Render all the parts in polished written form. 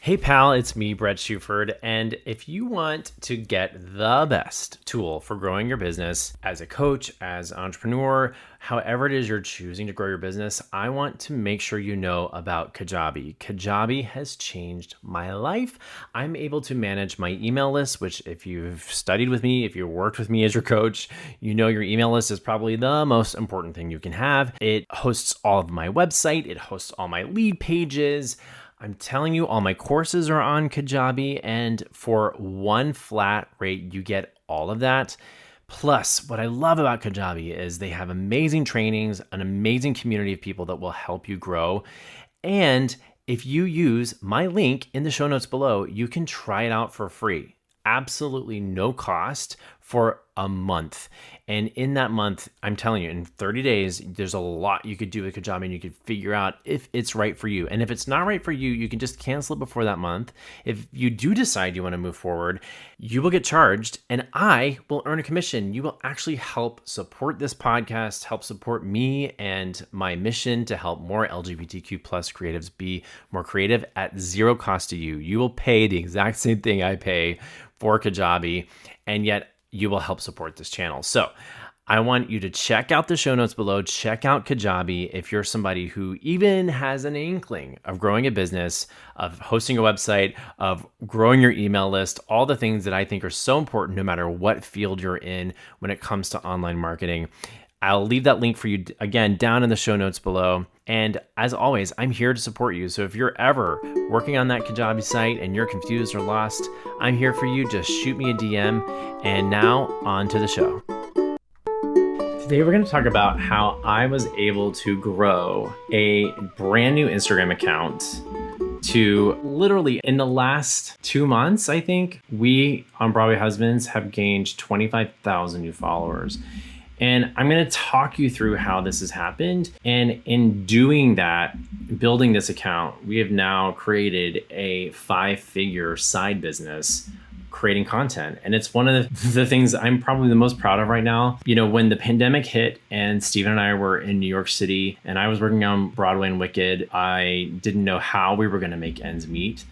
Hey pal, it's me, Bret Shuford, and if you want to get the best tool for growing your business as a coach, as an entrepreneur, however it is you're choosing to grow your business, I want to make sure you know about Kajabi. Kajabi has changed my life. I'm able to manage my email list, which if you've studied with me, if you worked with me as your coach, you know your email list is probably the most important thing you can have. It hosts all of my website. It hosts all my lead pages. I'm telling you, all my courses are on Kajabi, and for one flat rate, you get all of that. Plus, what I love about Kajabi is they have amazing trainings, an amazing community of people that will help you grow. And if you use my link in the show notes below, you can try it out for free. Absolutely no cost for a month. And in that month, I'm telling you, in 30 days, there's a lot you could do with Kajabi and you could figure out if it's right for you. And if it's not right for you, you can just cancel it before that month. If you do decide you want to move forward, you will get charged and I will earn a commission. You will actually help support this podcast, help support me and my mission to help more LGBTQ plus creatives be more creative at zero cost to you. You will pay the exact same thing I pay for Kajabi, and yet you will help support this channel. So I want you to check out the show notes below, check out Kajabi if you're somebody who even has an inkling of growing a business, of hosting a website, of growing your email list, all the things that I think are so important no matter what field you're in when it comes to online marketing. I'll leave that link for you again down in the show notes below. And as always, I'm here to support you. So if you're ever working on that Kajabi site and you're confused or lost, I'm here for you. Just shoot me a DM. And now on to the show. Today we're going to talk about how I was able to grow a brand new Instagram account to literally in the last 2 months, I think, we on Broadway Husbands have gained 25,000 new followers. And I'm going to talk you through how this has happened. And in doing that, building this account, we have now created a 5-figure side business creating content. And it's one of the things I'm probably the most proud of right now. You know, when the pandemic hit and Steven and I were in New York City and I was working on Broadway and Wicked, I didn't know how we were going to make ends meet.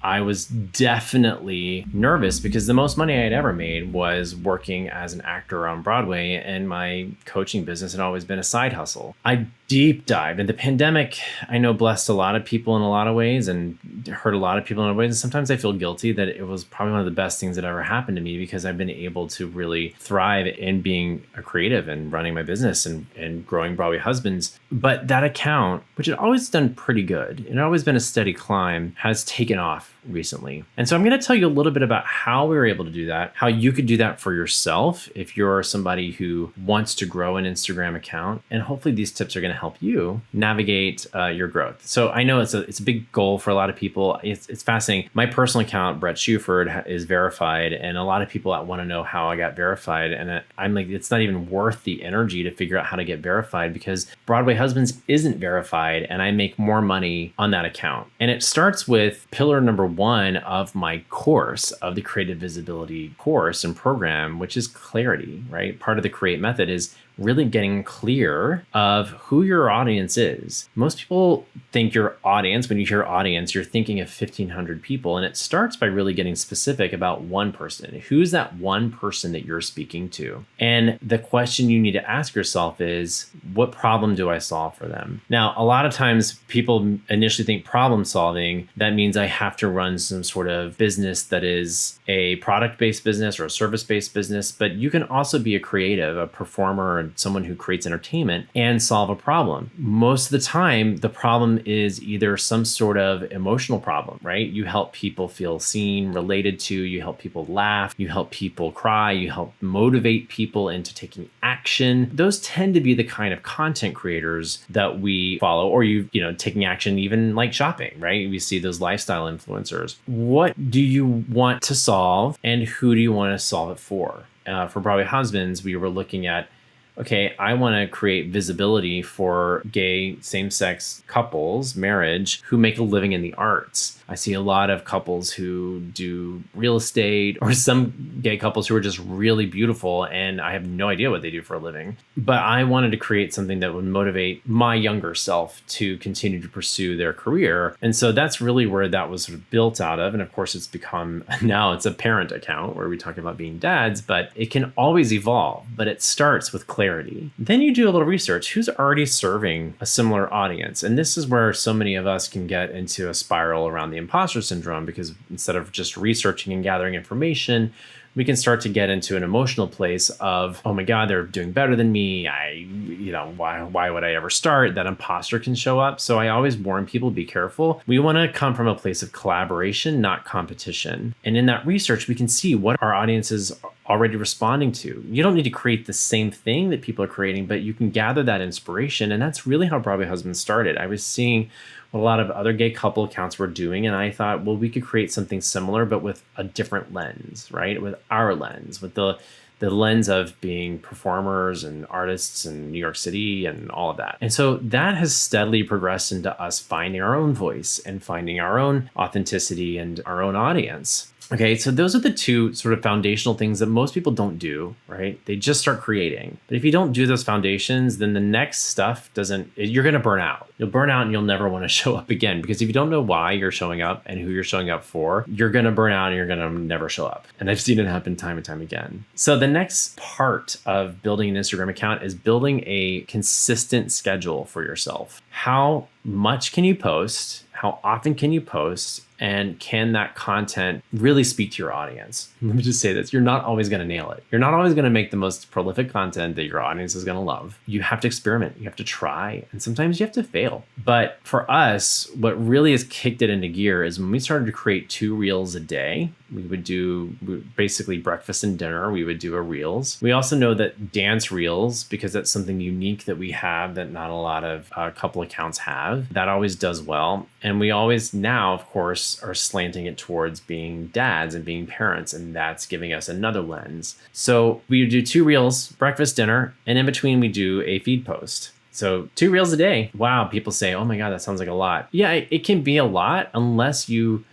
I was definitely nervous because the most money I had ever made was working as an actor on Broadway, and my coaching business had always been a side hustle. I deep dived, and the pandemic, I know, blessed a lot of people in a lot of ways and hurt a lot of people in other ways. And sometimes I feel guilty that it was probably one of the best things that ever happened to me because I've been able to really thrive in being a creative and running my business and growing Broadway Husbands. But that account, which had always done pretty good, and always been a steady climb, has taken off recently. And so I'm going to tell you a little bit about how we were able to do that, how you could do that for yourself if you're somebody who wants to grow an Instagram account. And hopefully these tips are going to help you navigate your growth. So I know it's a big goal for a lot of people. It's fascinating. My personal account, Bret Shuford, is verified, and a lot of people want to know how I got verified. And I'm like, it's not even worth the energy to figure out how to get verified because Broadway Husbands isn't verified, and I make more money on that account. And it starts with pillar number 1 of my course, of the CreatiVisibility course and program, which is clarity, right? Part of the Create method is really getting clear of who your audience is. Most people think your audience, when you hear audience, you're thinking of 1,500 people. And it starts by really getting specific about one person. Who's that one person that you're speaking to? And the question you need to ask yourself is, what problem do I solve for them? Now, a lot of times people initially think problem solving, that means I have to run some sort of business that is a product-based business or a service-based business, but you can also be a creative, a performer, and someone who creates entertainment and solve a problem. Most of the time, the problem is either some sort of emotional problem, right? You help people feel seen, related to, you help people laugh, you help people cry, you help motivate people into taking action. Those tend to be the kind of content creators that we follow, or taking action, even like shopping, right? We see those lifestyle influencers. What do you want to solve and who do you want to solve it for? For Broadway Husbands, we were looking at okay, I want to create visibility for gay same-sex couples, marriage, who make a living in the arts. I see a lot of couples who do real estate, or some gay couples who are just really beautiful, and I have no idea what they do for a living. But I wanted to create something that would motivate my younger self to continue to pursue their career. And so that's really where that was sort of built out of. And of course, it's become, now it's a parent account where we talk about being dads, but it can always evolve. But it starts with clarity. Then you do a little research. Who's already serving a similar audience? And this is where so many of us can get into a spiral around the imposter syndrome, because instead of just researching and gathering information, we can start to get into an emotional place of, oh my God, they're doing better than me. Why would I ever start? That imposter can show up. So I always warn people, be careful. We want to come from a place of collaboration, not competition. And in that research, we can see what our audience is already responding to. You don't need to create the same thing that people are creating, but you can gather that inspiration. And that's really how Broadway Husbands started. I was seeing what a lot of other gay couple accounts were doing, and I thought, well, we could create something similar, but with a different lens, right? With our lens, with the lens of being performers and artists in New York City and all of that. And so that has steadily progressed into us finding our own voice and finding our own authenticity and our own audience. Okay, so those are the two sort of foundational things that most people don't do, right? They just start creating. But if you don't do those foundations, then the next stuff you're going to burn out. You'll burn out and you'll never want to show up again, because if you don't know why you're showing up and who you're showing up for, you're going to burn out and you're going to never show up. And I've seen it happen time and time again. So the next part of building an Instagram account is building a consistent schedule for yourself. How much can you post? How often can you post? And can that content really speak to your audience? Let me just say this. You're not always going to nail it. You're not always going to make the most prolific content that your audience is going to love. You have to experiment. You have to try. And sometimes you have to fail. But for us, what really has kicked it into gear is when we started to create 2 reels a day. We would do basically breakfast and dinner. We would do a reels. We also know that dance reels, because that's something unique that we have that not a lot of couple accounts have, that always does well. And we always now, of course, are slanting it towards being dads and being parents, and that's giving us another lens. So we do 2 reels, breakfast, dinner, and in between we do a feed post. So 2 reels a day. Wow, people say, oh my God, that sounds like a lot. Yeah, it can be a lot unless you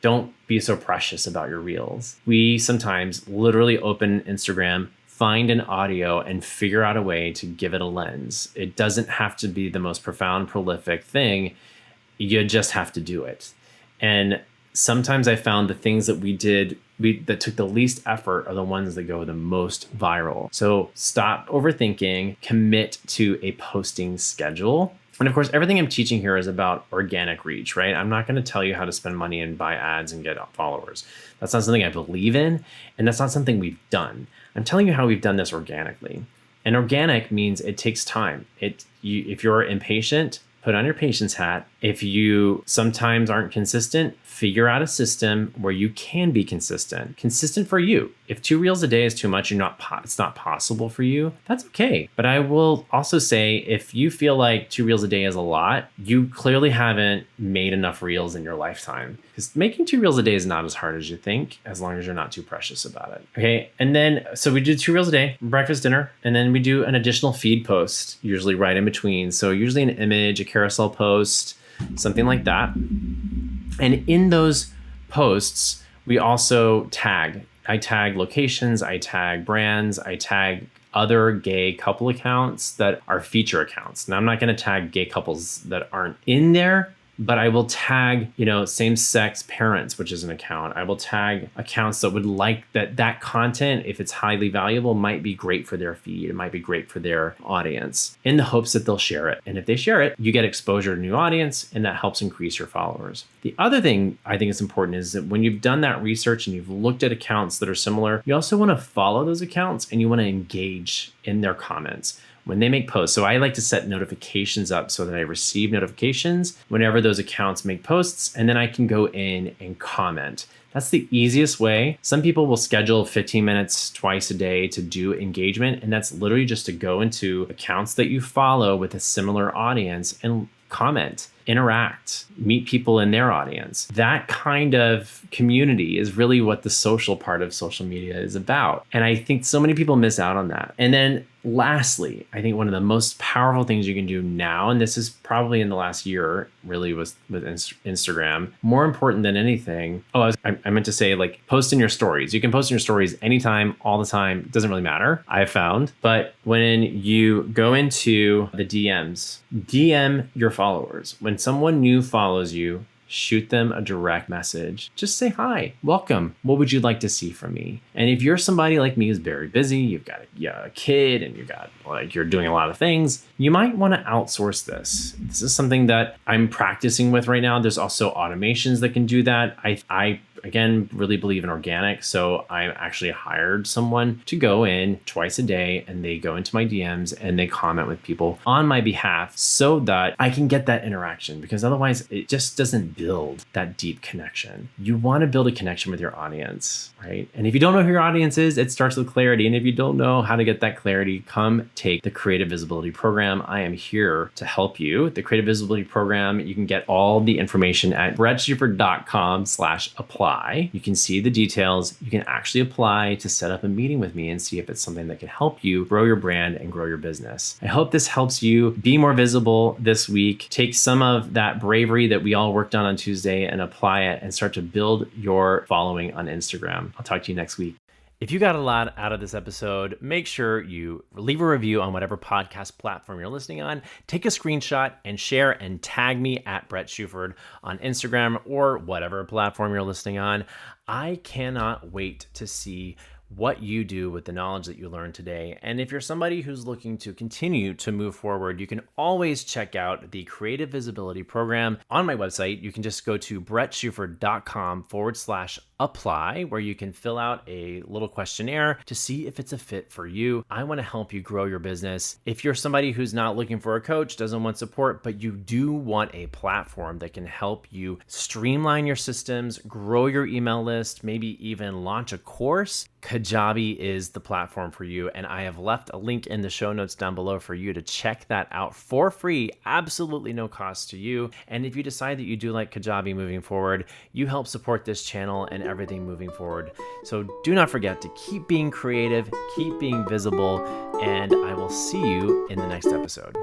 don't be so precious about your reels. We sometimes literally open Instagram, find an audio, and figure out a way to give it a lens. It doesn't have to be the most profound, prolific thing. You just have to do it. And sometimes I found the things that we did that took the least effort are the ones that go the most viral. So stop overthinking, commit to a posting schedule. And of course, everything I'm teaching here is about organic reach, right? I'm not going to tell you how to spend money and buy ads and get followers. That's not something I believe in, and that's not something we've done. I'm telling you how we've done this organically. And organic means it takes time. If you're impatient, put on your patience hat. If you sometimes aren't consistent, figure out a system where you can be consistent. Consistent for you. If 2 reels a day is too much, it's not possible for you, that's okay. But I will also say, if you feel like 2 reels a day is a lot, you clearly haven't made enough reels in your lifetime. Because making 2 reels a day is not as hard as you think, as long as you're not too precious about it. Okay, and then, so we do 2 reels a day, breakfast, dinner, and then we do an additional feed post, usually right in between. So usually an image, a carousel post, something like that. And in those posts, we also tag. I tag locations, I tag brands, I tag other gay couple accounts that are feature accounts. Now, I'm not going to tag gay couples that aren't in there, but I will tag, same-sex parents, which is an account. I will tag accounts that would like that content, if it's highly valuable, might be great for their feed. It might be great for their audience, in the hopes that they'll share it. And if they share it, you get exposure to a new audience, and that helps increase your followers. The other thing I think is important is that when you've done that research and you've looked at accounts that are similar, you also want to follow those accounts and you want to engage in their comments when they make posts. So I like to set notifications up so that I receive notifications whenever those accounts make posts, and then I can go in and comment. That's the easiest way. Some people will schedule 15 minutes twice a day to do engagement, and that's literally just to go into accounts that you follow with a similar audience and comment. interact, meet people in their audience. That kind of community is really what the social part of social media is about. And I think so many people miss out on that. And then lastly, I think one of the most powerful things you can do now, and this is probably in the last year, really with Instagram, more important than anything. I meant to say, like, post in your stories. You can post in your stories anytime, all the time. It doesn't really matter, I've found. But when you go into the DMs, DM your followers. When someone new follows you, shoot them a direct message. Just say, hi, welcome. What would you like to see from me? And if you're somebody like me who's very busy, you've got a kid and you're doing a lot of things, you might want to outsource this. This is something that I'm practicing with right now. There's also automations that can do that. I again, really believe in organic. So I actually hired someone to go in twice a day and they go into my DMs and they comment with people on my behalf so that I can get that interaction, because otherwise it just doesn't build that deep connection. You want to build a connection with your audience, right? And if you don't know who your audience is, it starts with clarity. And if you don't know how to get that clarity, come take the Creative Visibility Program. I am here to help you. The Creative Visibility Program, you can get all the information at bretshuford.com/apply. You can see the details. You can actually apply to set up a meeting with me and see if it's something that can help you grow your brand and grow your business. I hope this helps you be more visible this week. Take some of that bravery that we all worked on Tuesday and apply it and start to build your following on Instagram. I'll talk to you next week. If you got a lot out of this episode, make sure you leave a review on whatever podcast platform you're listening on. Take a screenshot and share and tag me at Bret Shuford on Instagram or whatever platform you're listening on. I cannot wait to see what you do with the knowledge that you learned today. And if you're somebody who's looking to continue to move forward, you can always check out the Creative Visibility Program on my website. You can just go to bretshuford.com/apply, where you can fill out a little questionnaire to see if it's a fit for you. I want to help you grow your business. If you're somebody who's not looking for a coach, doesn't want support, but you do want a platform that can help you streamline your systems, grow your email list, maybe even launch a course, Kajabi is the platform for you. And I have left a link in the show notes down below for you to check that out for free, absolutely no cost to you. And if you decide that you do like Kajabi moving forward, you help support this channel and everything moving forward. So do not forget to keep being creative, keep being visible, and I will see you in the next episode.